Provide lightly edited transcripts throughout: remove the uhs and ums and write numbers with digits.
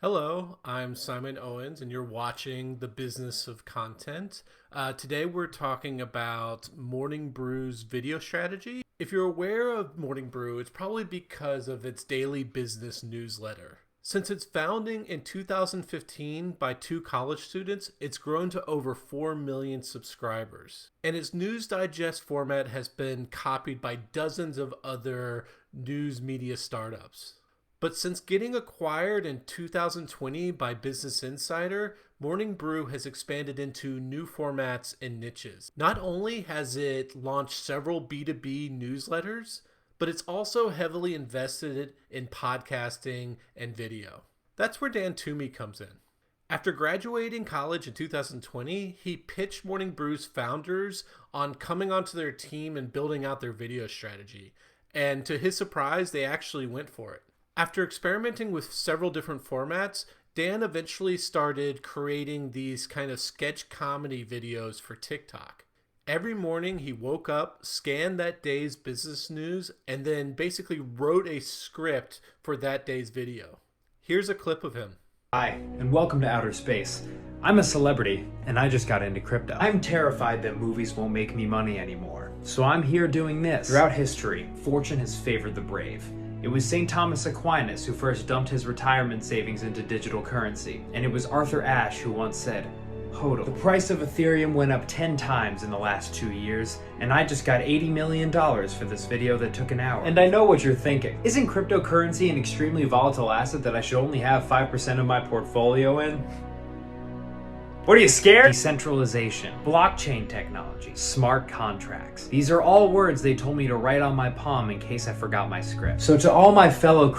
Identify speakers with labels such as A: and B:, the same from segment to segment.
A: Hello, I'm Simon Owens, and you're watching The Business of Content. Today, we're talking about Morning Brew's video strategy. If you're aware of Morning Brew, it's probably because of its daily business newsletter. Since its founding in 2015 by two college students, it's grown to over 4 million subscribers. And its News Digest format has been copied by dozens of other news media startups. But since getting acquired in 2020 by Business Insider, Morning Brew has expanded into new formats and niches. Not only has it launched several B2B newsletters, but it's also heavily invested in podcasting and video. That's where Dan Toomey comes in. After graduating college in 2020, he pitched Morning Brew's founders on coming onto their team and building out their video strategy. And to his surprise, they actually went for it. After experimenting with several different formats, Dan eventually started creating these kind of sketch comedy videos for TikTok. Every morning he woke up, scanned that day's business news, and then basically wrote a script for that day's video. Here's a clip of him.
B: Hi, and welcome to Outer Space. I'm a celebrity, and I just got into crypto. I'm terrified that movies won't make me money anymore, so I'm here doing this. Throughout history, fortune has favored the brave. It was St. Thomas Aquinas who first dumped his retirement savings into digital currency, and it was Arthur Ashe who once said, "Hodl, the price of Ethereum went up 10 times in the last 2 years, and I just got $80 million for this video that took an hour." And I know what you're thinking. Isn't cryptocurrency an extremely volatile asset that I should only have 5% of my portfolio in? What are you scared? Decentralization, blockchain technology, smart contracts. These are all words they told me to write on my palm in case I forgot my script. So to all my fellow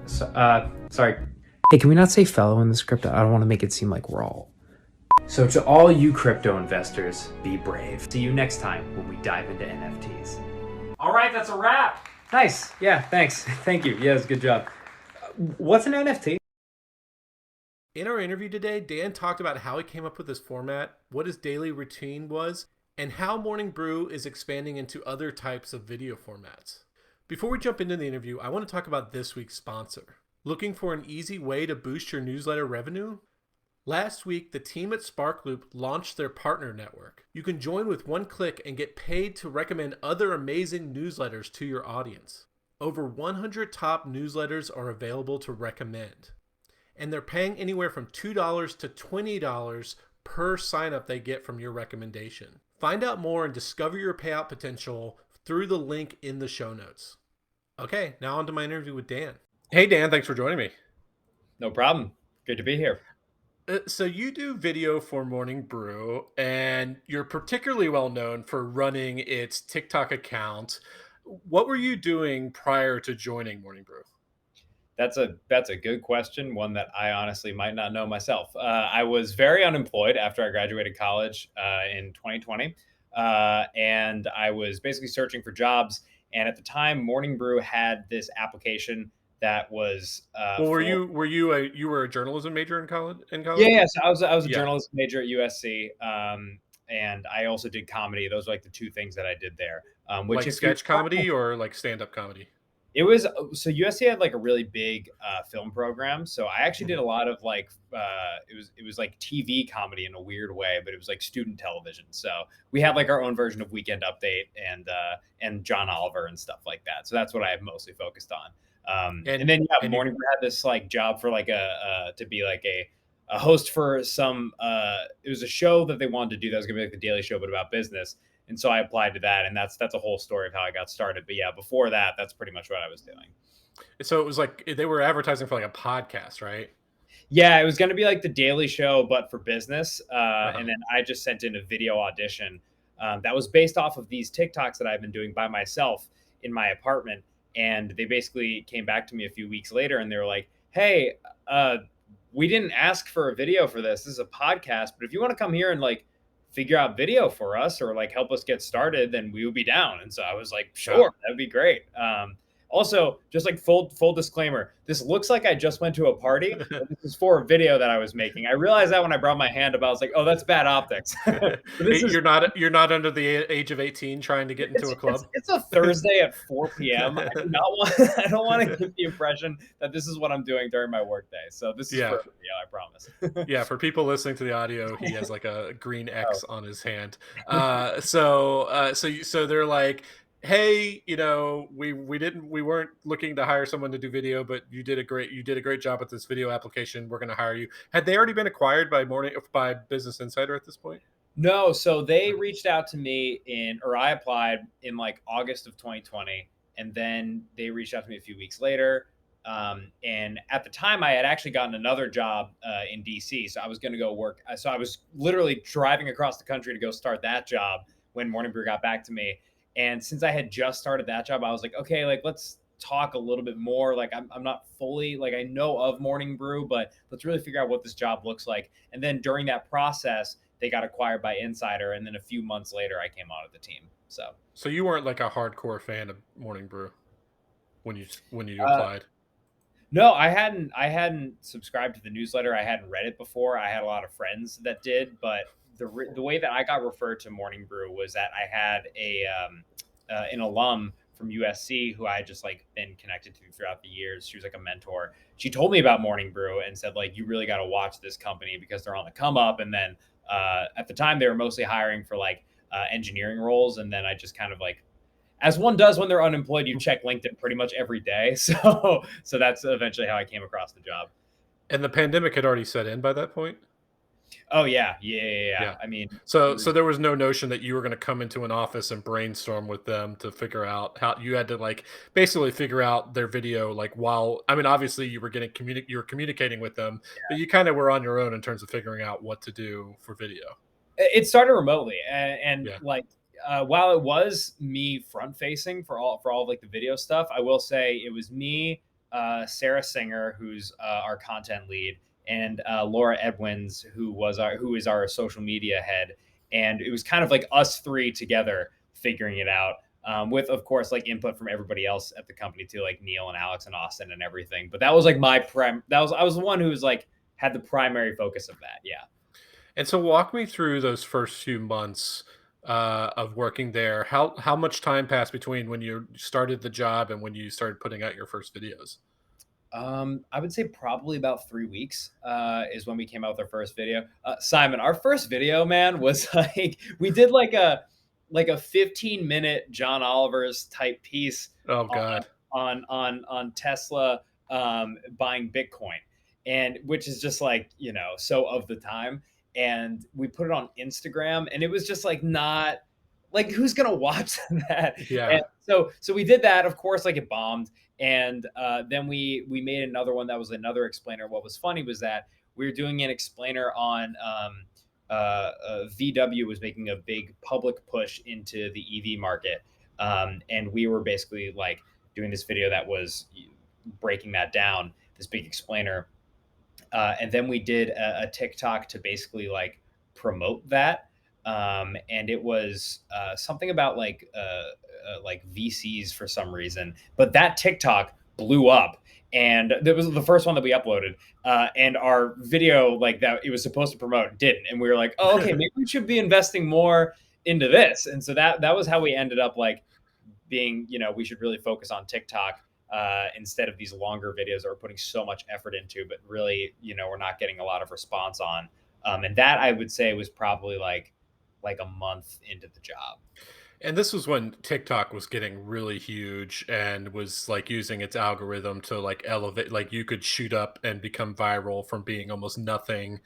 B: sorry. Hey, can we not say fellow in the script? I don't want to make it seem like we're all. So to all you crypto investors, be brave. See you next time when we dive into NFTs. All right, that's a wrap. Nice. Yeah, thanks. Thank you. Yeah, it's a good job. What's an NFT?
A: In our interview today, Dan talked about how he came up with this format, what his daily routine was, and how Morning Brew is expanding into other types of video formats. Before we jump into the interview, I want to talk about this week's sponsor. Looking for an easy way to boost your newsletter revenue? Last week, the team at Sparkloop launched their partner network. You can join with one click and get paid to recommend other amazing newsletters to your audience. Over 100 top newsletters are available to recommend. And they're paying anywhere from $2 to $20 per sign-up they get from your recommendation. Find out more and discover your payout potential through the link in the show notes. Okay, now on to my interview with Dan. Hey, Dan, thanks for joining me.
C: No problem. Good to be here.
A: So you do video for Morning Brew, and you're particularly well known for running its TikTok account. What were you doing prior to joining Morning Brew?
C: That's a good question, one that I honestly might not know myself. I was very unemployed after I graduated college in 2020, and I was basically searching for jobs. And at the time, Morning Brew had this application that was
A: Well,
C: for
A: you were a journalism major in college?
C: yeah. So I was a
A: Yeah.
C: journalism major at USC, and I also did comedy. Those were like the two things that I did there. Which
A: Like
C: if
A: sketch comedy or like stand-up comedy?
C: It was so USC had like a really big film program. So I actually did a lot of like it was like TV comedy in a weird way, but it was like student television. So we had like our own version of Weekend Update and John Oliver and stuff like that. So that's what I have mostly focused on. And then
A: and you,
C: Morning Brew had this like job for like to be like a host for some it was a show that they wanted to do that was gonna be like the Daily Show but about business. And so I applied to that, and that's a whole story of how I got started. But yeah, before that, that's pretty much what I was doing.
A: so it was like they were advertising for like a podcast, right?
C: Yeah, it was going to be like the Daily Show, but for business.
A: Uh-huh.
C: And then I just sent in a video audition that was based off of these TikToks that I've been doing by myself in my apartment. And they basically came back to me a few weeks later, and they were like, "Hey, we didn't ask for a video for this. This is a podcast, but if you want to come here and like figure out video for us or like help us get started, then we would be down." And so I was like, sure, that'd be great. Also, just like full disclaimer, this looks like I just went to a party, but this is for a video that I was making. I realized that when I brought my hand up, I was like, oh, that's bad optics. But this is
A: You're not under the age of 18 trying to get into a club.
C: it's a Thursday at 4 p.m. I do not want I don't want to give the impression that this is what I'm doing during my workday. So this is
A: Yeah.
C: for a video, I promise.
A: Yeah, for people listening to the audio, he has like a green
C: Oh.
A: X on his hand. So they're like, "Hey, we weren't looking to hire someone to do video, but you did a great job with this video application. We're going to hire you." Had they already been acquired by Business Insider at this point?
C: No, so they reached out to me or I applied in like August of 2020, and then they reached out to me a few weeks later. And at the time, I had actually gotten another job in DC, so I was going to go work. So I was literally driving across the country to go start that job when Morning Brew got back to me. And since I had just started that job, I was like, okay, like let's talk a little bit more. Like I'm not fully like I know of Morning Brew, but let's really figure out what this job looks like. And then during that process, they got acquired by Insider, and then a few months later, I came onto the team.
A: So you weren't like a hardcore fan of Morning Brew when you
C: Uh,
A: applied.
C: no, I hadn't subscribed to the newsletter. I hadn't read it before. I had a lot of friends that did, but the way that I got referred to Morning Brew was that I had an alum from USC who I had just like been connected to throughout the years. She was like a mentor. She told me about Morning Brew and said like you really got to watch this company because they're on the come up. And then at the time they were mostly hiring for like engineering roles, and then I just kind of like as one does when they're unemployed, you check LinkedIn pretty much every day. So that's eventually how I came across the job.
A: And the pandemic had already set in by that point.
C: Oh yeah.
A: Yeah.
C: I mean, it
A: So
C: was
A: there was no notion that you were going to come into an office and brainstorm with them to figure out how you had to like basically figure out their video like while I mean obviously you were communicating with them, but you kind of were on your own in terms of figuring out what to do for video.
C: it started remotely, and
A: Yeah.
C: like while it was me front facing for all of like the video stuff, I will say it was me, Sarah Singer, who's our content lead, and Laura Edwins, who is our social media head, and it was kind of like us three together figuring it out. With of course like input from everybody else at the company too, like Neil and Alex and Austin and everything. But that was like I was the one who was like had the primary focus of that. Yeah.
A: And so walk me through those first few months of working there. How much time passed between when you started the job and when you started putting out your first videos?
C: I would say probably about 3 weeks is when we came out with our first video. Simon, our first video, man, was like we did like a 15-minute John Oliver's type piece
A: Oh
C: on
A: God.
C: on Tesla buying Bitcoin, and which is just like so of the time. And we put it on Instagram, and it was just like not like who's gonna watch that?
A: Yeah.
C: And so we did that. Of course, like it bombed, and then we made another one that was another explainer. What was funny was that we were doing an explainer on VW was making a big public push into the EV market, and we were basically like doing this video that was breaking that down, this big explainer, and then we did a TikTok to basically promote that. And it was something about like VCs for some reason, but that TikTok blew up, and that was the first one that we uploaded. And our video, like that, it was supposed to promote, didn't, and we were like, oh, okay, maybe we should be investing more into this. And so that was how we ended up like being, we should really focus on TikTok instead of these longer videos that we're putting so much effort into, but really, we're not getting a lot of response on. And that I would say was probably like a month into the job.
A: And this was when TikTok was getting really huge and was like using its algorithm to like elevate, like you could shoot up and become viral from being almost nothing,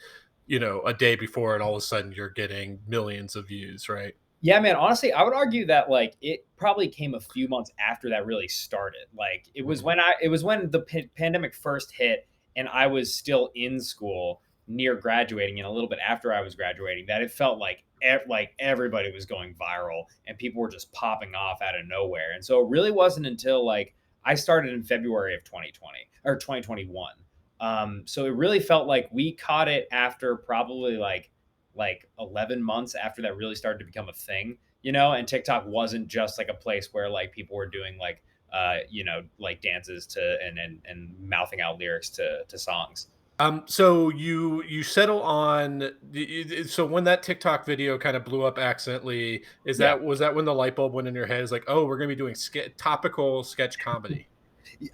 A: a day before, and all of a sudden you're getting millions of views, right?
C: Yeah, man. Honestly, I would argue that like it probably came a few months after that really started. Like
A: Mhm.
C: it was when the pandemic first hit, and I was still in school, near graduating, and a little bit after I was graduating, that it felt like like everybody was going viral and people were just popping off out of nowhere. And so it really wasn't until like I started in February of 2020 or 2021. So it really felt like we caught it after probably like 11 months after that really started to become a thing. And TikTok wasn't just like a place where like people were doing like like dances to and mouthing out lyrics to songs.
A: So you settle on so when that TikTok video kind of blew up accidentally,
C: Yeah.
A: was that when the light bulb went in your head? Is like, oh, we're gonna be doing topical sketch comedy.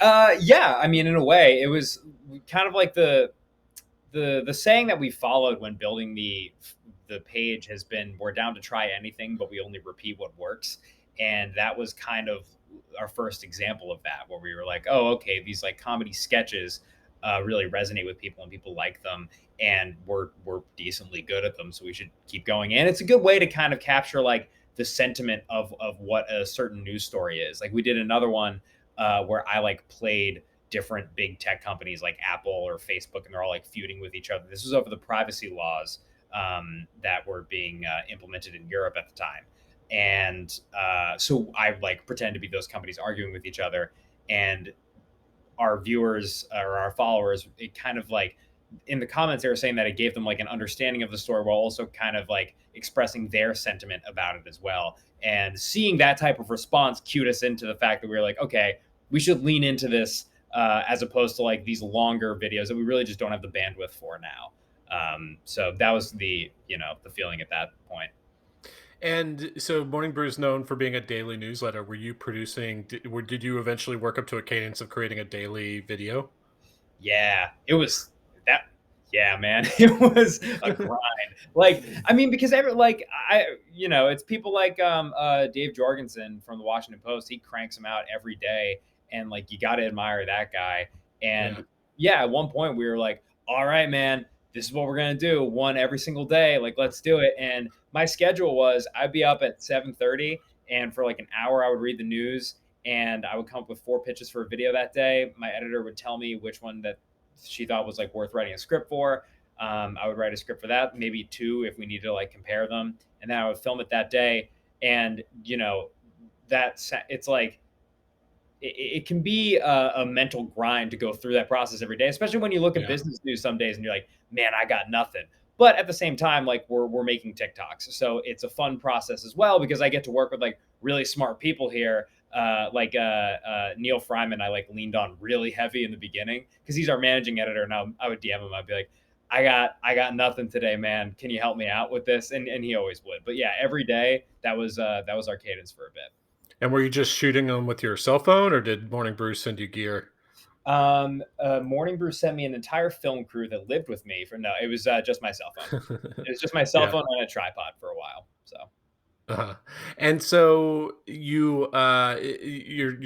C: Yeah. I mean, in a way, it was kind of like the saying that we followed when building the page has been, we're down to try anything, but we only repeat what works. And that was kind of our first example of that, where we were like, oh, okay, these like comedy sketches really resonate with people and people like them, and we're decently good at them, so we should keep going. And it's a good way to kind of capture like the sentiment of what a certain news story is. Like we did another one where I like played different big tech companies like Apple or Facebook, and they're all like feuding with each other. This was over the privacy laws that were being implemented in Europe at the time. And so I like pretend to be those companies arguing with each other, and our viewers or our followers, it kind of like in the comments they were saying that it gave them like an understanding of the story while also kind of like expressing their sentiment about it as well. And seeing that type of response cued us into the fact that we were like, okay, we should lean into this as opposed to like these longer videos that we really just don't have the bandwidth for now. So that was the feeling at that point.
A: And so Morning Brew is known for being a daily newsletter. Were you producing? Did you eventually work up to a cadence of creating a daily video?
C: Yeah, it was that. Yeah, man, it was a grind. Like, I mean, because it's people like Dave Jorgensen from the Washington Post. He cranks them out every day, and like you got to admire that guy.
A: Yeah.
C: And yeah, at one point we were like, all right, man, this is what we're gonna do, one every single day. Like, let's do it. And my schedule was I'd be up at 7:30, and for like an hour I would read the news, and I would come up with 4 pitches for a video that day. My editor would tell me which one that she thought was like worth writing a script for. I would write a script for that, maybe two if we needed to like compare them, and then I would film it that day. And it's like it can be a mental grind to go through that process every day, especially when you look at
A: Yeah.
C: business news some days and you're like, man, I got nothing. But at the same time, like we're making TikToks, so it's a fun process as well because I get to work with like really smart people here. Neil Fryman, I like leaned on really heavy in the beginning because he's our managing editor. And I would DM him. I'd be like, I got nothing today, man. Can you help me out with this? And he always would. But yeah, every day that was our cadence for a bit.
A: And were you just shooting them with your cell phone, or did Morning Brew send you gear?
C: Morning Brew sent me an entire film crew that lived with me for no, it was just my cell phone. It was just my cell
A: Yeah.
C: phone on a tripod for a while. So
A: Uh-huh. And so you're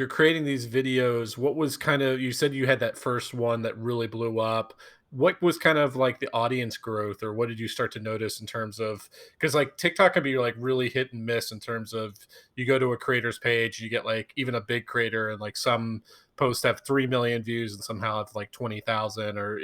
A: creating these videos. What was kind of, you said you had that first one that really blew up. What was kind of like the audience growth, or what did you start to notice in terms of, because like TikTok can be like really hit and miss in terms of, you go to a creator's page, you get like even a big creator, and like some posts have 3 million views and somehow have like 20,000, or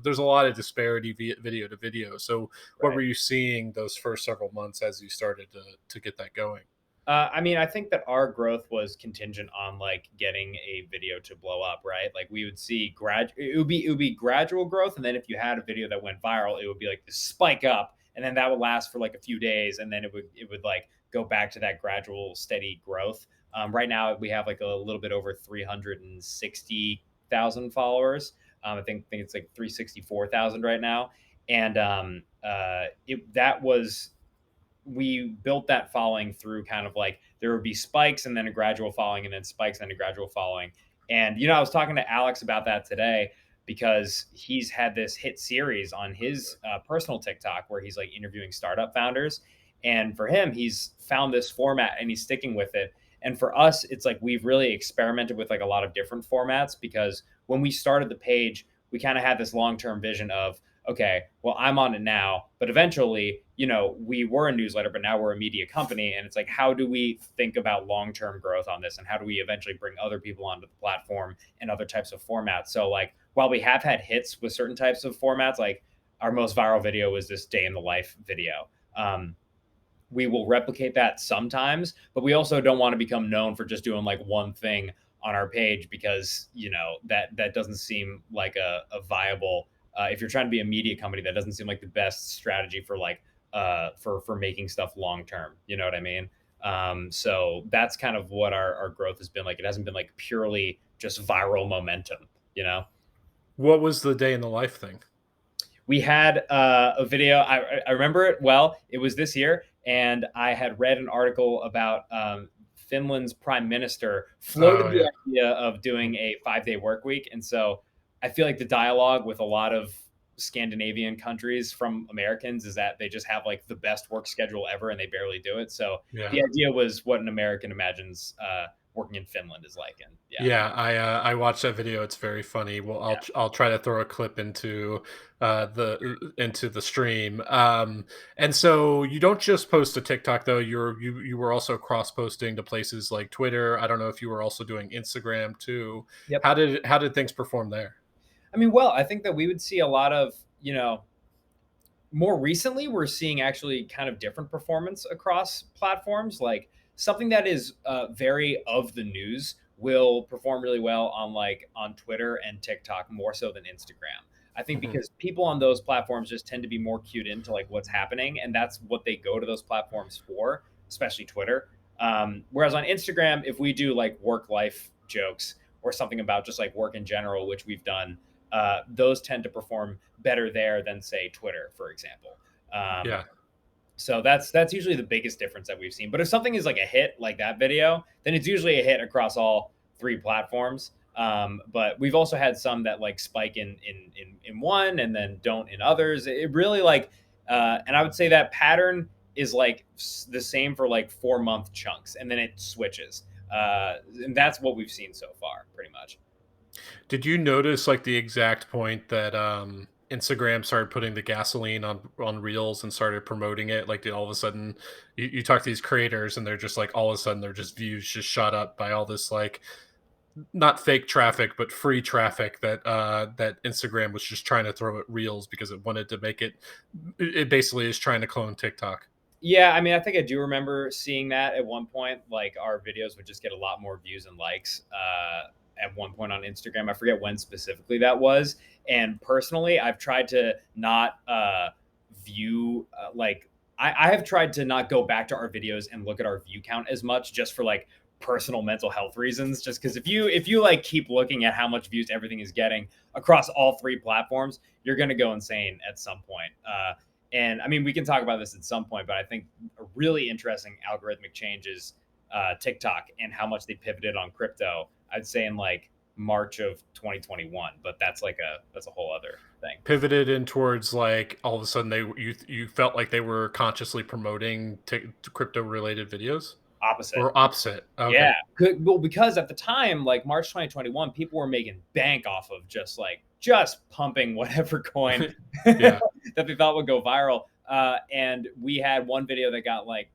A: there's a lot of disparity video to video. So what were
C: right.
A: you seeing those first several months as you started to get that going?
C: I mean, I think that our growth was contingent on like getting a video to blow up, right? Like we would see it would be gradual growth, and then if you had a video that went viral, it would be like the spike up, and then that would last for like a few days, and then it would like go back to that gradual, steady growth. Right now, we have like a little bit over 360,000 followers. I think it's like 364,000 right now, and that was we built that following through kind of like there would be spikes and then a gradual following and then spikes and a gradual following. And I was talking to Alex about that today because he's had this hit series on his personal TikTok where he's like interviewing startup founders. And for him, he's found this format and he's sticking with it. And for us, it's like we've really experimented with like a lot of different formats because when we started the page, we kind of had this long term vision of, okay, well, I'm on it now, but eventually, we were a newsletter, but now we're a media company. And it's like, how do we think about long term growth on this? And how do we eventually bring other people onto the platform and other types of formats? So, like, while we have had hits with certain types of formats, like our most viral video was this day in the life video. We will replicate that sometimes, but we also don't want to become known for just doing like one thing on our page because that doesn't seem like a viable if you're trying to be a media company, that doesn't seem like the best strategy for like for making stuff long term. You know what I mean? So that's kind of what our growth has been like. It hasn't been like purely just viral momentum, you know?
A: What was the day in the life thing?
C: We had a video. I remember it well. It was this year, and I had read an article about Finland's prime minister
A: Oh
C: floated
A: yeah.
C: the idea of doing a 5-day work week, and so I feel like the dialogue with a lot of Scandinavian countries from Americans is that they just have like the best work schedule ever, and they barely do it. So
A: Yeah.
C: the idea was what an American imagines working in Finland is like, and yeah,
A: Yeah, I watched that video. It's very funny. Well,
C: yeah.
A: I'll try to throw a clip into the stream. And so you don't just post to TikTok though. You were also cross posting to places like Twitter. I don't know if you were also doing Instagram too.
C: Yep.
A: How did things perform there?
C: I mean, well, I think that we would see a lot of, more recently we're seeing actually kind of different performance across platforms. Like something that is very of the news will perform really well on on Twitter and TikTok more so than Instagram. I think
A: Mhm.
C: because people on those platforms just tend to be more cued into like what's happening, and that's what they go to those platforms for, especially Twitter. Whereas on Instagram, if we do like work life jokes or something about just like work in general, which we've done, those tend to perform better there than say Twitter, for example. Um,
A: Yeah.
C: so that's usually the biggest difference that we've seen. But if something is like a hit, like that video, then it's usually a hit across all three platforms. But we've also had some that like spike in one and then don't in others. It really and I would say that pattern is like the same for like 4 month chunks, and then it switches. And that's what we've seen so far, pretty much.
A: Did you notice like the exact point that Instagram started putting the gasoline on Reels and started promoting it? Like all of a sudden you talk to these creators and they're just like all of a sudden their just views just shot up by all this like not fake traffic but free traffic that Instagram was just trying to throw at Reels because it wanted to make it basically is trying to clone TikTok.
C: Yeah, I mean, I think I do remember seeing that at one point. Like our videos would just get a lot more views and likes at one point on Instagram. I forget when specifically that was. And personally, I've tried to not view I have tried to not go back to our videos and look at our view count as much, just for like personal mental health reasons. Just because if you like keep looking at how much views everything is getting across all three platforms, you're gonna go insane at some point. And I mean, we can talk about this at some point, but I think a really interesting algorithmic change is TikTok and how much they pivoted on crypto. I'd say in like March of 2021, but that's a whole other thing.
A: Pivoted in towards like all of a sudden you felt like they were consciously promoting crypto related videos
C: Opposite.
A: or opposite. Okay.
C: Yeah. Good. Well, because at the time, like March 2021, people were making bank off of just pumping whatever coin
A: Yeah.
C: that they thought would go viral. And we had one video that got like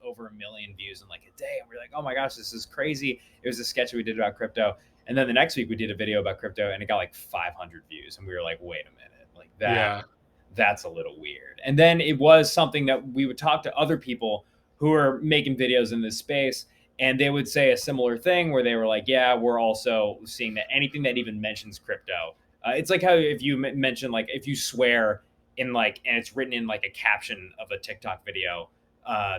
C: over 1 million views in like a day. And we are like, oh my gosh, this is crazy. It was a sketch we did about crypto. And then the next week we did a video about crypto and it got like 500 views. And we were like, wait a minute, like
A: Yeah.
C: that's a little weird. And then it was something that we would talk to other people who are making videos in this space, and they would say a similar thing where they were like, yeah, we're also seeing that anything that even mentions crypto, it's like how if you mention, like if you swear in like and it's written in like a caption of a TikTok video,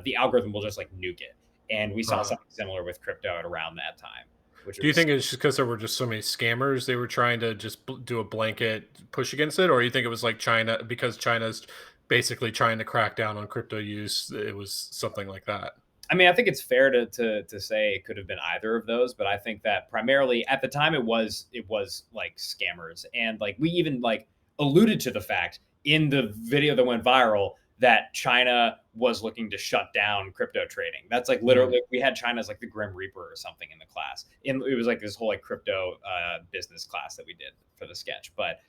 C: the algorithm will just like nuke it. And we saw
A: Uh,
C: something similar with crypto at around that time, which
A: do you
C: was
A: think it's just because there were just so many scammers they were trying to just do a blanket push against it, or you think it was like China because China's basically trying to crack down on crypto use? It was something like that.
C: I mean, I think it's fair to say it could have been either of those, but I think that primarily at the time it was like scammers, and like we even like alluded to the fact in the video that went viral that China was looking to shut down crypto trading. That's like
A: Mm.
C: literally we had China as like the Grim Reaper or something in the class. And it was like this whole like crypto business class that we did for the sketch. But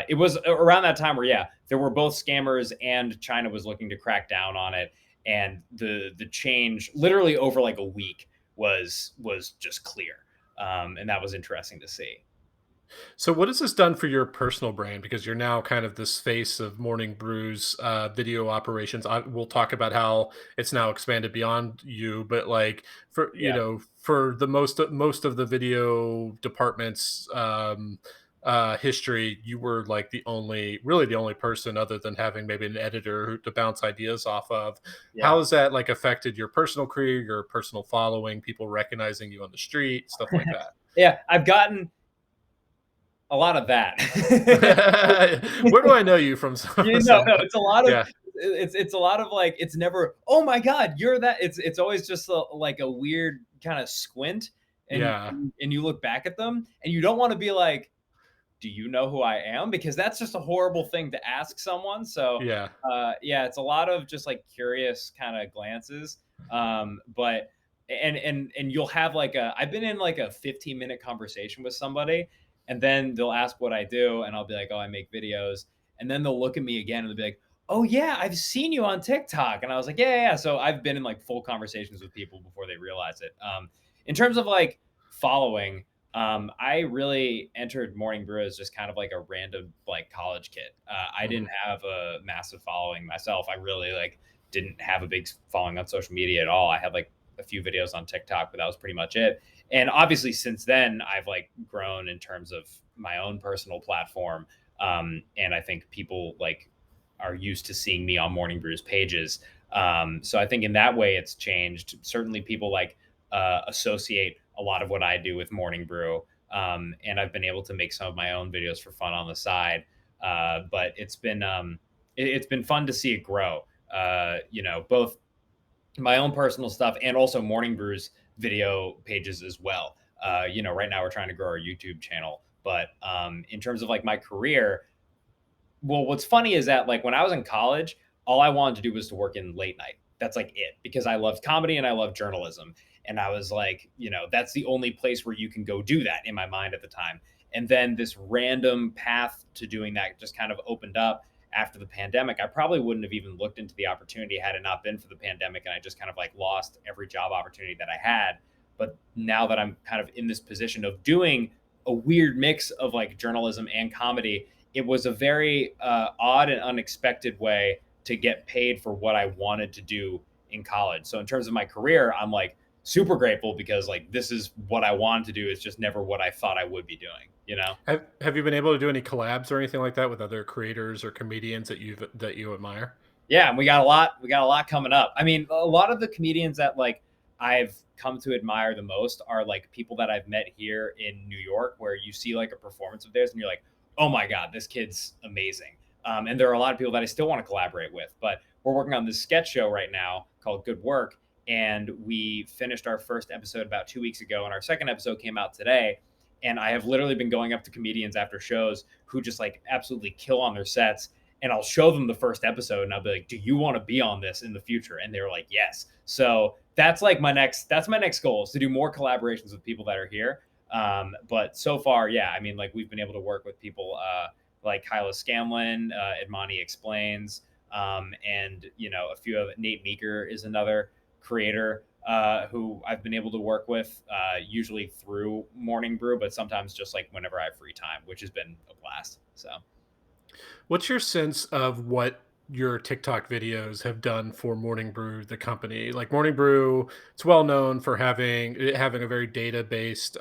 C: it was around that time where yeah, there were both scammers and China was looking to crack down on it, and the change literally over like a week was just clear, and that was interesting to see.
A: So, what has this done for your personal brand? Because you're now kind of this face of Morning Brew's video operations. We'll talk about how it's now expanded beyond you, but like for
C: Yeah.
A: for the most of the video departments, history, you were like really the only person other than having maybe an editor to bounce ideas off of.
C: Yeah.
A: How has that like affected your personal career, your personal following, people recognizing you on the street, stuff like that?
C: Yeah, I've gotten a lot of that.
A: Where do I know you from?
C: No,
A: Somewhat.
C: it's a lot of
A: Yeah,
C: it's a lot of like it's never, "Oh my god, you're that." It's always just like a weird kind of squint, and
A: yeah,
C: and you look back at them and you don't want to be like, "Do you know who I am?" Because that's just a horrible thing to ask someone. So,
A: yeah.
C: yeah, it's a lot of just like curious kind of glances. But and you'll have like I've been in like a 15-minute conversation with somebody, and then they'll ask what I do, and I'll be like, "Oh, I make videos." And then they'll look at me again and they'll be like, "Oh yeah, I've seen you on TikTok." And I was like, "Yeah, yeah, yeah." So I've been in like full conversations with people before they realize it. In terms of like following, I really entered Morning Brew as just kind of like a random like college kid. I
A: Mhm.
C: didn't have a massive following myself. I really like didn't have a big following on social media at all. I had like a few videos on TikTok, but that was pretty much it. And obviously, since then, I've like grown in terms of my own personal platform. And I think people like are used to seeing me on Morning Brew's pages. So I think in that way, it's changed. Certainly, people like associate a lot of what I do with Morning Brew. And I've been able to make some of my own videos for fun on the side. But it's been fun to see it grow. Both my own personal stuff and also Morning Brew's video pages as well. Right now we're trying to grow our YouTube channel, but in terms of like my career, well, what's funny is that like when I was in college, all I wanted to do was to work in late night. That's like it because I loved comedy and I love journalism. And I was like, that's the only place where you can go do that in my mind at the time. And then this random path to doing that just kind of opened up after the pandemic. I probably wouldn't have even looked into the opportunity had it not been for the pandemic. And I just kind of like lost every job opportunity that I had. But now that I'm kind of in this position of doing a weird mix of like journalism and comedy, it was a very odd and unexpected way to get paid for what I wanted to do in college. So in terms of my career, I'm like super grateful because like this is what I wanted to do. It's just never what I thought I would be doing, you know?
A: Have you been able to do any collabs or anything like that with other creators or comedians that you admire?
C: Yeah, and we got a lot coming up. I mean, a lot of the comedians that like I've come to admire the most are like people that I've met here in New York, where you see like a performance of theirs and you're like, oh my god, this kid's amazing. And there are a lot of people that I still want to collaborate with, but we're working on this sketch show right now called Good Work, and we finished our first episode about 2 weeks ago, and our second episode came out today. And I have literally been going up to comedians after shows who just like absolutely kill on their sets, and I'll show them the first episode and I'll be like, "Do you want to be on this in the future?" And they're like, "Yes." So that's like that's my next goal is to do more collaborations with people that are here. But so far, yeah, I mean, like we've been able to work with people like Kyla Scanlon, Admani Explains, and a few of Nate Meeker is another creator who I've been able to work with, usually through Morning Brew, but sometimes just like whenever I have free time, which has been a blast. So.
A: What's your sense of what your TikTok videos have done for Morning Brew, the company? Like Morning Brew, it's well known for having a very data based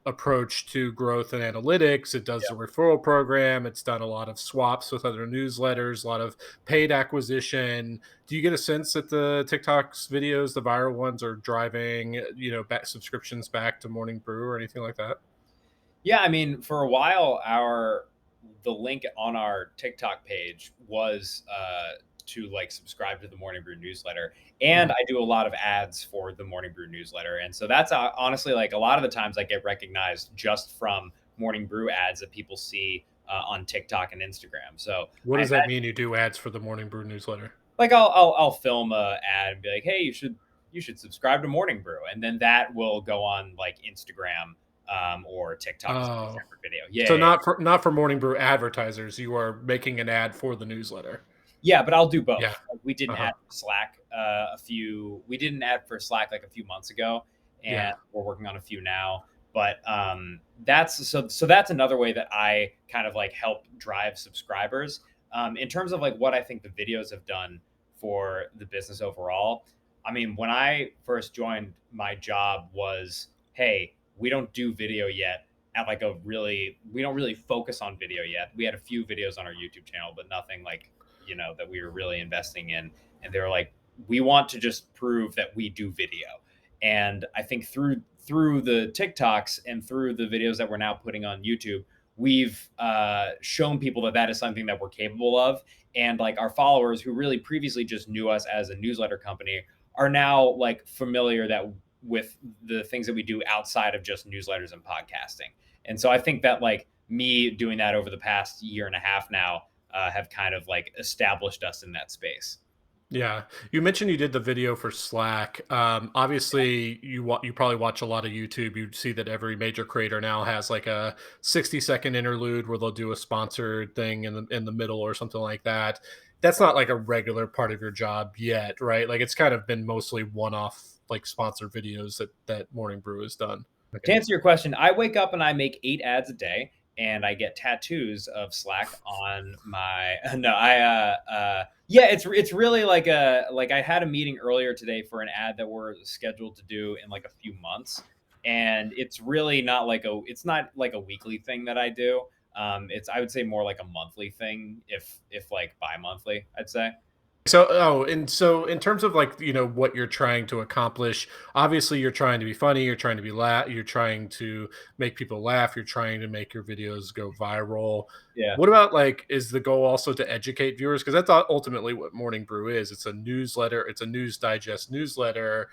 A: approach to growth and analytics. It does a referral program. It's done a lot of swaps with other newsletters, a lot of paid acquisition. Do you get a sense that the TikTok's videos, the viral ones, are driving back subscriptions back to Morning Brew or anything like that?
C: Yeah, I mean, for a while, the link on our TikTok page was to like subscribe to the Morning Brew newsletter, and
A: Mhm.
C: I do a lot of ads for the Morning Brew newsletter, and so that's honestly like a lot of the times I get recognized just from Morning Brew ads that people see on TikTok and Instagram. So
A: What
C: I
A: does that
C: imagine
A: mean? You do ads for the Morning Brew newsletter?
C: like I'll film a ad and be like, hey, you should subscribe to Morning Brew, and then that will go on like Instagram or TikTok as like a
A: Oh,
C: separate video.
A: so
C: Yeah.
A: not for Morning Brew advertisers, you are making an ad for the newsletter.
C: Yeah, but I'll do
A: Yeah.
C: both. Like, we did an
A: Uh-huh.
C: ad for Slack we did an ad for Slack like a few months ago, and
A: Yeah.
C: we're working on a few now. But that's another way that I kind of like help drive subscribers. In terms of like what I think the videos have done for the business overall. I mean, when I first joined, my job was, hey, we don't do video yet. at like we don't really focus on video yet. We had a few videos on our YouTube channel, but nothing like, that we were really investing in. And they were like, we want to just prove that we do video. And I think through the TikToks and through the videos that we're now putting on YouTube, we've shown people that that is something that we're capable of. And like our followers who really previously just knew us as a newsletter company are now like familiar that with the things that we do outside of just newsletters and podcasting. And so I think that like me doing that over the past year and a half now have kind of like established us in that space.
A: Yeah, you mentioned you did the video for Slack. Obviously, you probably watch a lot of YouTube. You see that every major creator now has like a 60-second interlude where they'll do a sponsored thing in the middle or something like that. That's not like a regular part of your job yet, right? Like it's kind of been mostly one-off like sponsored videos that Morning Brew has done.
C: To
A: Okay.
C: answer your question, I wake up and I make 8 ads a day, and I get tattoos of Slack on my no, yeah, it's really like I had a meeting earlier today for an ad that we're scheduled to do in like a few months, and it's really not like a weekly thing that I do. It's I would say more like a monthly thing, if like bi-monthly, I'd say.
A: So in terms of like, what you're trying to accomplish, obviously you're trying to be funny, you're trying to make people laugh, you're trying to make your videos go viral.
C: Yeah.
A: What about like, is the goal also to educate viewers? Because that's ultimately what Morning Brew is. It's a newsletter, it's a news digest newsletter.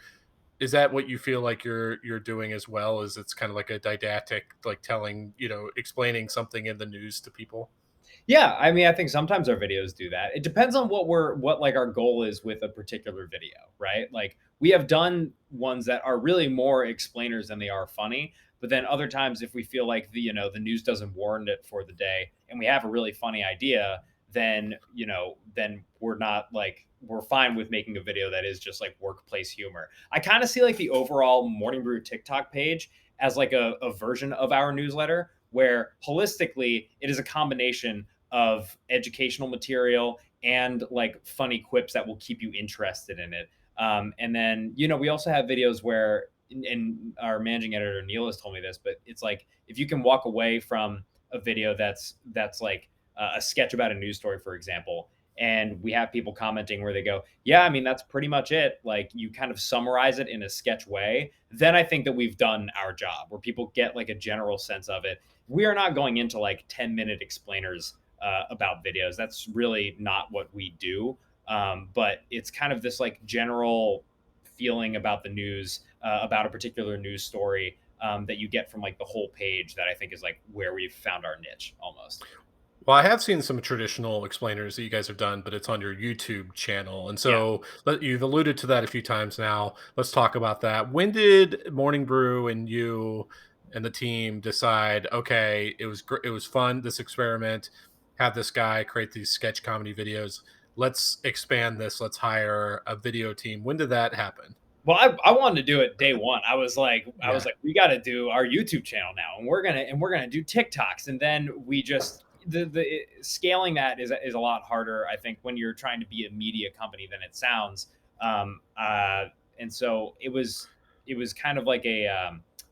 A: Is that what you feel like you're doing as well? Is it's kind of like a didactic, like telling, explaining something in the news to people?
C: Yeah, I mean, I think sometimes our videos do that. It depends on what like our goal is with a particular video, right? Like we have done ones that are really more explainers than they are funny, but then other times if we feel like the news doesn't warrant it for the day and we have a really funny idea, then we're fine with making a video that is just like workplace humor. I kind of see like the overall Morning Brew TikTok page as like a version of our newsletter where holistically it is a combination of educational material and like funny quips that will keep you interested in it. And then, we also have videos where, and our managing editor Neil has told me this, but it's like if you can walk away from a video that's like a sketch about a news story, for example, and we have people commenting where they go, yeah, I mean, that's pretty much it. Like you kind of summarize it in a sketch way. Then I think that we've done our job where people get like a general sense of it. We are not going into like 10-minute explainers about videos. That's really not what we do. But it's kind of this like general feeling about the news, about a particular news story that you get from like the whole page that I think is like where we've found our niche almost.
A: Well, I have seen some traditional explainers that you guys have done, but it's on your YouTube channel. And
C: Yeah.
A: so you've alluded to that a few times now. Let's talk about that. When did Morning Brew and you and the team decide, okay, it was fun, this experiment, have this guy create these sketch comedy videos. Let's expand this. Let's hire a video team. When did that happen?
C: Well, I wanted to do it day one. I was
A: Yeah.
C: like, we got to do our YouTube channel now, and we're gonna do TikToks, and then we just the scaling that is a lot harder, I think, when you're trying to be a media company than it sounds. And so it was kind of like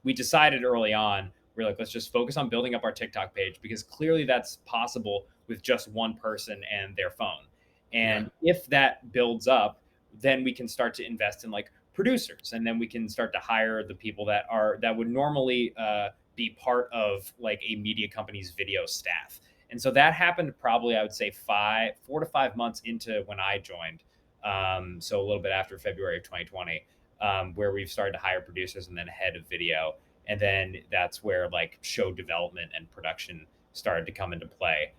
C: we decided early on. We're like, let's just focus on building up our TikTok page because clearly that's possible with just one person and their phone.
A: Yeah.
C: And if that builds up, then we can start to invest in like producers, and then we can start to hire the people that would normally be part of like a media company's video staff. And so that happened probably I would say 4 to 5 months into when I joined. So a little bit after February of 2020, where we've started to hire producers and then head of video. And then that's where like show development and production started to come into play.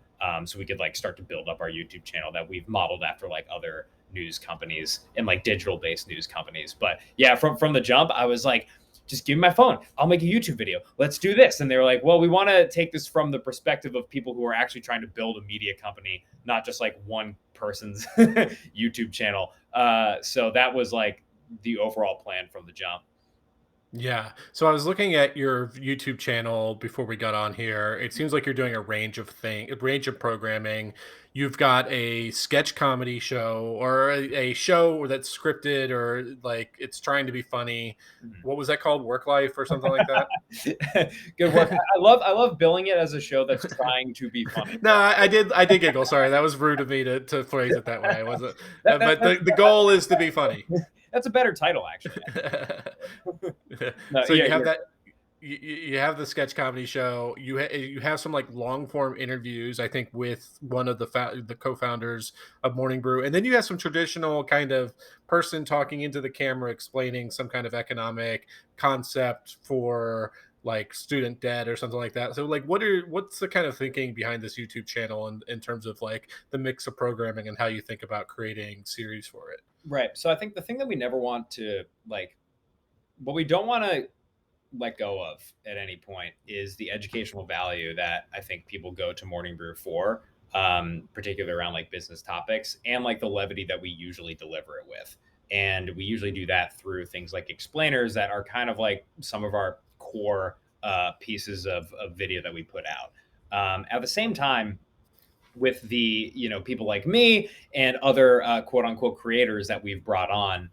C: So we could like start to build up our YouTube channel that we've modeled after like other news companies and like digital based news companies. But yeah, from the jump, I was like, just give me my phone. I'll make a YouTube video. Let's do this. And they were like, well, we want to take this from the perspective of people who are actually trying to build a media company, not just like one person's YouTube channel. So that was like the overall plan from the jump.
A: Yeah. So I was looking at your YouTube channel before we got on here. It seems like you're doing a range of programming. You've got a sketch comedy show or a show that's scripted or like it's trying to be funny.
C: Mhm.
A: What was that called? Work Life or something like that?
C: Good work. I love billing it as a show that's trying to be funny.
A: No, I did giggle. Sorry, that was rude of me to phrase it that way. I wasn't,
C: That, that,
A: but
C: that's
A: the goal is to be funny.
C: that's a better title, actually. No,
A: So
C: yeah,
A: you have
C: you're
A: that. You have the sketch comedy show. You have some like long form interviews. I think with one of the co-founders of Morning Brew, and then you have some traditional kind of person talking into the camera, explaining some kind of economic concept for like student debt or something like that. So like, what's the kind of thinking behind this YouTube channel in terms of like the mix of programming and how you think about creating series for it?
C: right. So I think the thing that we never want to like, what we don't want to let go of at any point is the educational value that I think people go to Morning Brew for, particularly around like business topics and like the levity that we usually deliver it with. And we usually do that through things like explainers that are kind of like some of our core pieces of video that we put out. At the same time, with the people like me and other quote unquote creators that we've brought on,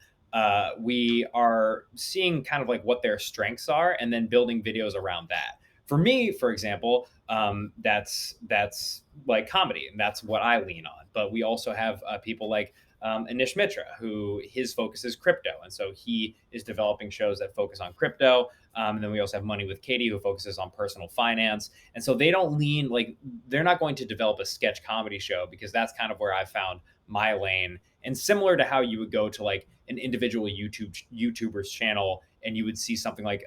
C: we are seeing kind of like what their strengths are and then building videos around that. For me, for example, that's like comedy, and that's what I lean on. But we also have people like Anish Mitra, who his focus is crypto, and so he is developing shows that focus on crypto. And then we also have Money with Katie, who focuses on personal finance. And so they don't lean like they're not going to develop a sketch comedy show because that's kind of where I found my lane. And similar to how you would go to like an individual YouTuber's channel and you would see something like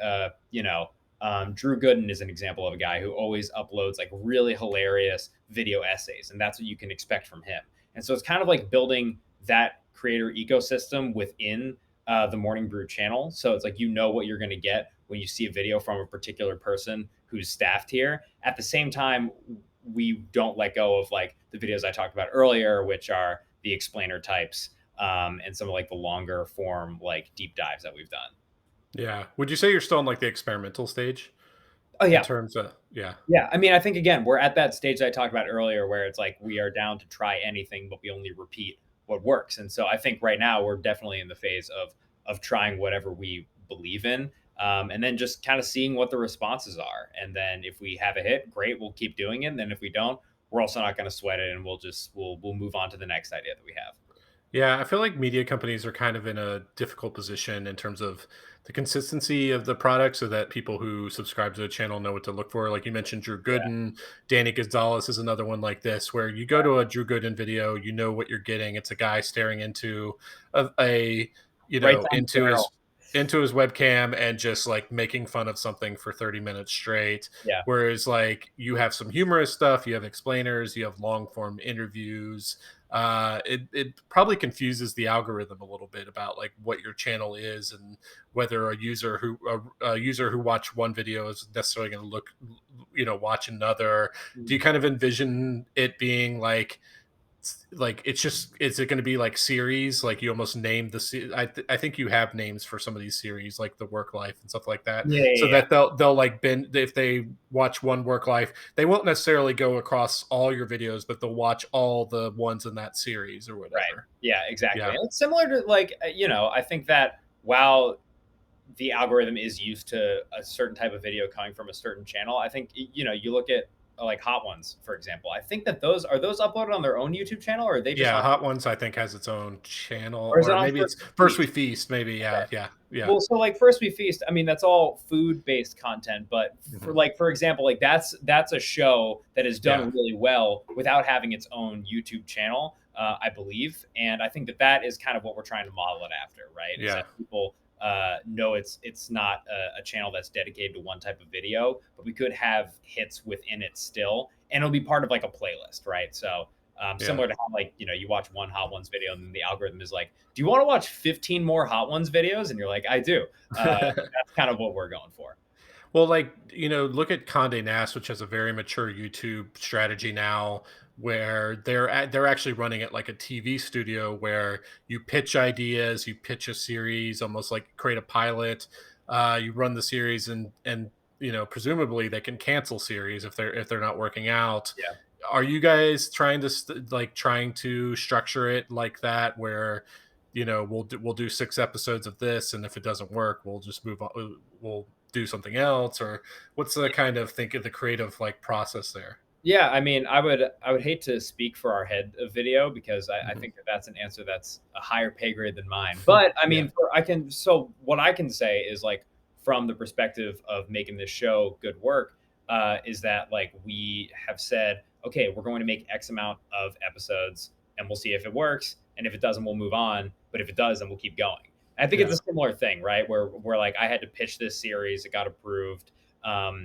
C: Drew Gooden is an example of a guy who always uploads like really hilarious video essays, and that's what you can expect from him. And so it's kind of like building that creator ecosystem within the Morning Brew channel. So it's like what you're going to get when you see a video from a particular person who's staffed here. At the same time, we don't let go of like the videos I talked about earlier, which are the explainer types, and some of like the longer form like deep dives that we've done.
A: Yeah. Would you say you're still in like the experimental stage
C: Oh
A: in
C: yeah,
A: terms of yeah?
C: yeah. I mean, I think again we're at that stage that I talked about earlier, where it's like we are down to try anything, but we only repeat what works. And so I think right now we're definitely in the phase of trying whatever we believe in, and then just kind of seeing what the responses are. And then if we have a hit, great, we'll keep doing it. And then if we don't, we're also not going to sweat it, and we'll move on to the next idea that we have.
A: Yeah, I feel like media companies are kind of in a difficult position in terms of the consistency of the product so that people who subscribe to the channel know what to look for. Like you mentioned, Drew
C: Yeah,
A: Gooden, Danny Gonzalez is another one like this, where you go to a Drew Gooden video, you know what you're getting. It's a guy staring into a
C: right down the
A: into
C: barrel.
A: his webcam and just like making fun of something for 30 minutes straight.
C: Yeah,
A: Whereas like you have some humorous stuff, you have explainers, you have long form interviews. It probably confuses the algorithm a little bit about like what your channel is and whether a user who watched one video is necessarily going to look watch another. Do you kind of envision it being like it's just is it going to be like series like you almost name I think you have names for some of these series like the work life and stuff like that
C: yeah,
A: so
C: yeah, yeah.
A: that they'll like bend if they watch one work life they won't necessarily go across all your videos but they'll watch all the ones in that series or
C: Right.
A: whatever.
C: Yeah, exactly.
A: Yeah.
C: And it's similar to like, I think that while the algorithm is used to a certain type of video coming from a certain channel, I think, you look at like Hot Ones, for example. I think that those uploaded on their own YouTube channel, or are they just
A: Yeah,
C: on,
A: Hot Ones I think has its own channel
C: or is it
A: or
C: on
A: maybe
C: First
A: it's First
C: Feast?
A: We Feast maybe.
C: Okay.
A: Yeah.
C: Well, so like First We Feast, I mean, that's all food based content, but
A: Mhm.
C: for example, like that's a show that is done
A: Yeah.
C: really well without having its own YouTube channel, I believe, and I think that that is kind of what we're trying to model it after, right? Is that
A: Yeah.
C: people know it's not a channel that's dedicated to one type of video, but we could have hits within it still, and it'll be part of like a playlist, right? So
A: Yeah.
C: similar to how like you watch one Hot Ones video and then the algorithm is like, do you want to watch 15 more Hot Ones videos? And you're like, I do. That's kind of what we're going for.
A: Well, like, look at Condé Nast, which has a very mature YouTube strategy now, where they're actually running it like a TV studio where you pitch ideas, you pitch a series, almost like create a pilot. You run the series, and presumably they can cancel series if they're not working out.
C: Yeah.
A: Are you guys trying to trying to structure it like that, where we'll do 6 episodes of this, and if it doesn't work, we'll just move on. We'll do something else, or what's the kind of think of the creative process there?
C: Yeah, I mean, I would hate to speak for our head of video because I
A: Mhm.
C: think that that's an answer that's a higher pay grade than mine. But I
A: Yeah,
C: mean, I can. So what I can say is like from the perspective of making this show good work, is that like we have said, okay, we're going to make X amount of episodes, and we'll see if it works, and if it doesn't, we'll move on. But if it does, then we'll keep going. I think it's
A: yeah.
C: a similar thing, right? Where like I had to pitch this series, it got approved.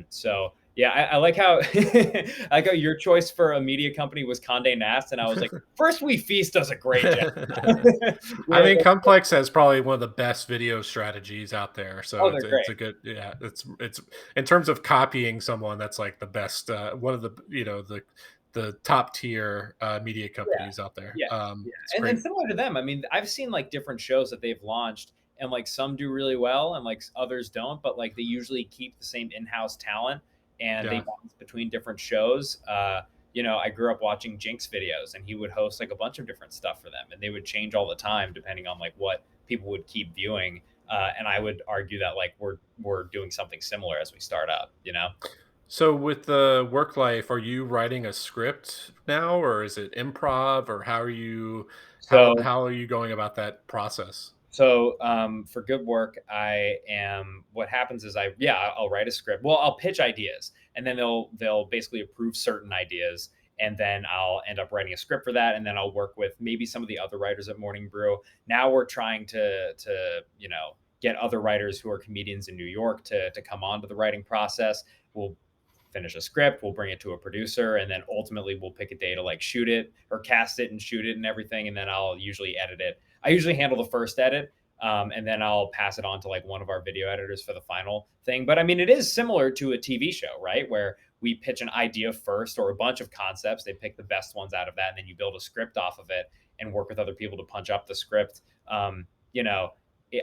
C: So yeah, I like how I like how your choice for a media company was Condé Nast, and I was like, First We Feast does a great job.
A: I
C: Where
A: mean, Complex has probably one of the best video strategies out there, so
C: oh,
A: it's
C: they're
A: it's
C: great.
A: a good, yeah. It's in terms of copying someone, that's like the best, one of the the top tier media
C: Yeah,
A: companies out there.
C: yeah, yeah,
A: It's
C: and
A: great.
C: similar to them, I mean, I've seen like different shows that they've launched, and like some do really well, and like others don't, but like they usually keep the same in-house talent, and they
A: Yeah.
C: bounce between different shows. I grew up watching Jinx videos, and he would host like a bunch of different stuff for them, and they would change all the time depending on like what people would keep viewing. And I would argue that like we're doing something similar as we start up, you know.
A: So with the work life, are you writing a script now, or is it improv, or how are you how
C: So
A: how are you going about that process?
C: for good work, I am. What happens is I'll write a script. Well, I'll pitch ideas, and then they'll basically approve certain ideas, and then I'll end up writing a script for that, and then I'll work with maybe some of the other writers at Morning Brew. Now we're trying to get other writers who are comedians in New York to come on to the writing process. We'll finish a script, we'll bring it to a producer, and then ultimately we'll pick a day to like shoot it or cast it and shoot it and everything, and then I'll usually edit it. I usually handle the first edit, and then I'll pass it on to like one of our video editors for the final thing. But I mean, it is similar to a TV show, right? Where we pitch an idea first or a bunch of concepts. They pick the best ones out of that, and then you build a script off of it and work with other people to punch up the script. You know,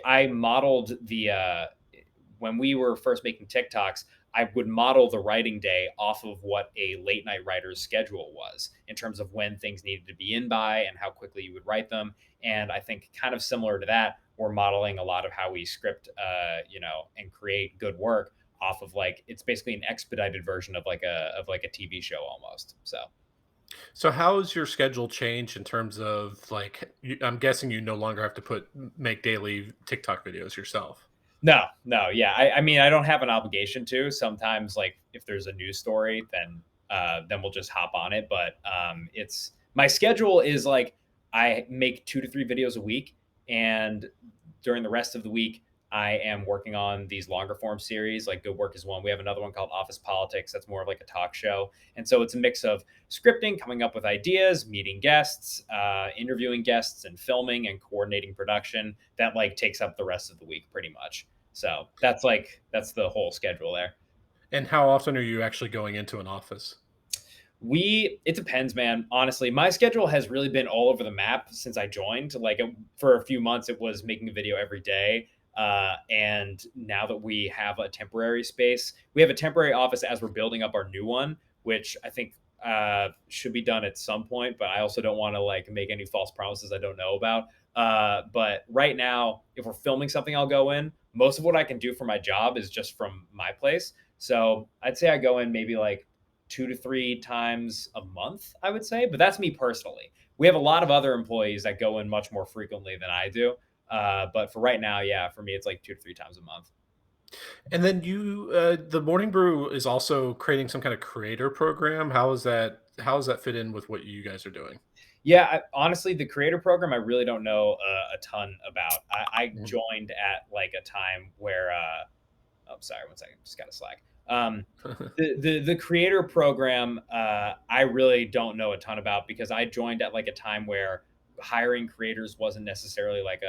C: I modeled the when we were first making TikToks. I would model the writing day off of what a late night writer's schedule was in terms of when things needed to be in by and how quickly you would write them. And I think kind of similar to that, we're modeling a lot of how we script, and create good work off of like it's basically an expedited version of like a TV show almost. So
A: So how has your schedule changed in terms of I'm guessing you no longer have to make daily TikTok videos yourself.
C: no, no, yeah. I mean, I don't have an obligation to. Sometimes, like if there's a news story, then we'll just hop on it. But it's my schedule is like I make 2 to 3 videos a week, and during the rest of the week, I am working on these longer form series. Like Good Work is one. We have another one called Office Politics. That's more of like a talk show, and so it's a mix of scripting, coming up with ideas, meeting guests, interviewing guests, and filming and coordinating production. That like takes up the rest of the week pretty much. So that's the whole schedule there.
A: And how often are you actually going into an office?
C: We it depends, man. Honestly, my schedule has really been all over the map since I joined. Like for a few months, it was making a video every day. And now that we have a temporary space, we have a temporary office as we're building up our new one, which I think should be done at some point. But I also don't want to like make any false promises I don't know about. But right now, if we're filming something, I'll go in. Most of what I can do for my job is just from my place. So I'd say I go in maybe like 2 to 3 times a month, I would say. But that's me personally. We have a lot of other employees that go in much more frequently than I do. But for right now, yeah, for me, it's like 2 to 3 times a month.
A: And then the Morning Brew is also creating some kind of creator program. How does that fit in with what you guys are doing?
C: Yeah, honestly, the creator program, I really don't know a ton about. I
A: Mhm.
C: joined at like a time where, oh, sorry, one second, just got a slack. The creator program, I really don't know a ton about because I joined at like a time where hiring creators wasn't necessarily like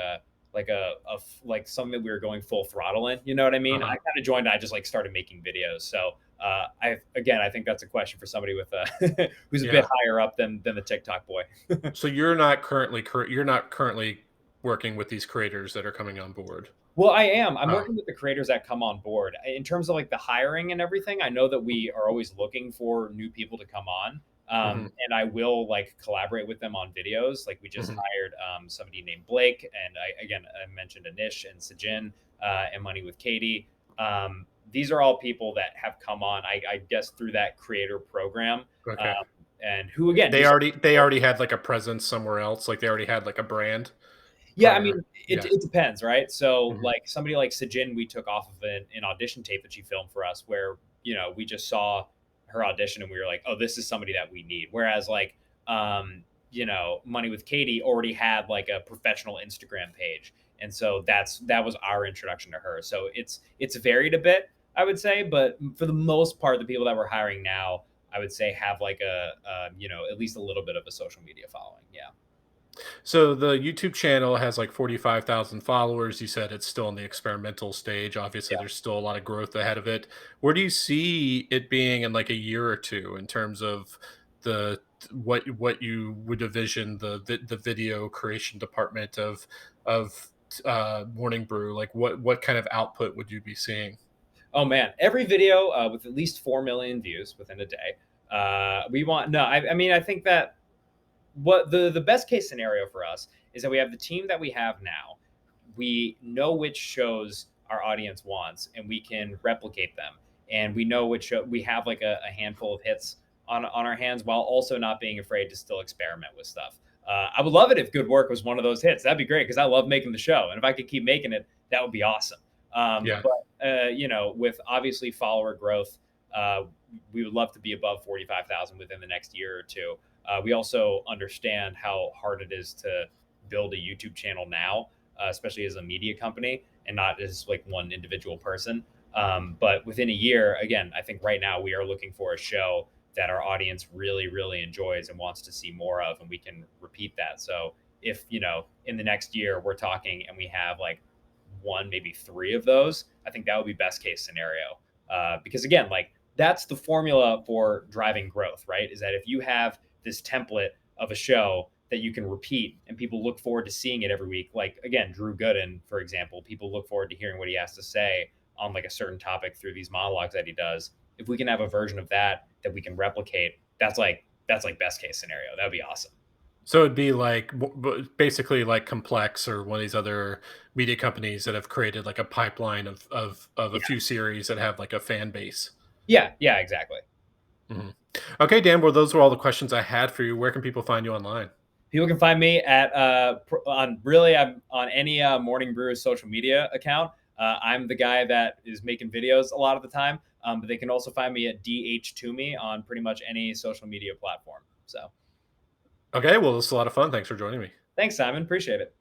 C: something that we were going full throttle in. You know what I mean? I
A: Uh-huh.
C: kind of joined. I just like started making videos. So I think that's a question for somebody with who's a bit
A: Yeah.
C: higher up than the TikTok boy.
A: So you're not currently working with these creators that are coming on board.
C: Well, I am. I'm
A: Oh.
C: working with the creators that come on board. In terms of like the hiring and everything, I know that we are always looking for new people to come on.
A: Hmm.
C: And I will like collaborate with them on videos. Like we just
A: Hmm.
C: hired somebody named Blake, and I mentioned Anish and Sajin and Money with Katie. These are all people that have come on, I guess, through that creator program,
A: Okay.
C: um, and who again
A: They
C: just
A: already had like a presence somewhere else. Like they already had like a brand
C: yeah, I
A: prior.
C: mean,
A: Yeah.
C: it depends, right? So,
A: Hmm.
C: like somebody like Sajin, we took off of an audition tape that she filmed for us, where we just saw her audition and we were like, oh, this is somebody that we need. Whereas, like, Money with Katie already had like a professional Instagram page, and so that was our introduction to her. So it's varied a bit, I would say, but for the most part, the people that we're hiring now, I would say, have like at least a little bit of a social media following. Yeah.
A: So the YouTube channel has like 45,000 followers. You said it's still in the experimental stage. Obviously,
C: Yeah.
A: there's still a lot of growth ahead of it. Where do you see it being in like a year or two in terms of the what you would envision the video creation department of Morning Brew? Like what kind of output would you be seeing?
C: Oh man, every video with at least 4 million views within a day. We want no. I mean, I think that what the best case scenario for us is that we have the team that we have now. We know which shows our audience wants, and we can replicate them. And we know which we have like a handful of hits on our hands, while also not being afraid to still experiment with stuff. I would love it if Good Work was one of those hits. That'd be great because I love making the show, and if I could keep making it, that would be awesome.
A: Yeah.
C: But with obviously follower growth, uh, we would love to be above 45,000 within the next year or two. We also understand how hard it is to build a YouTube channel now, especially as a media company and not as like one individual person. But within a year, again, I think right now we are looking for a show that our audience really, really enjoys and wants to see more of, and we can repeat that. So if, in the next year we're talking and we have like one, maybe three of those, I think that would be best case scenario. Because again, like that's the formula for driving growth, right? Is that if you have this template of a show that you can repeat and people look forward to seeing it every week, like again, Drew Gooden, for example, people look forward to hearing what he has to say on like a certain topic through these monologues that he does. If we can have a version of that that we can replicate, that's like best case scenario. That would be awesome.
A: So it'd be like basically like Complex or one of these other media companies that have created like a pipeline of a
C: Yeah.
A: few series that have like a fan base.
C: Yeah. Yeah. Exactly.
A: Mhm. Okay, Dan. Well, those were all the questions I had for you. Where can people find you online?
C: People can find me at on really I'm on any Morning Brew social media account. I'm the guy that is making videos a lot of the time, but they can also find me at DH Toomey on pretty much any social media platform. So
A: Okay. Well, this is a lot of fun. Thanks for joining me.
C: thanks, Simon. Appreciate it.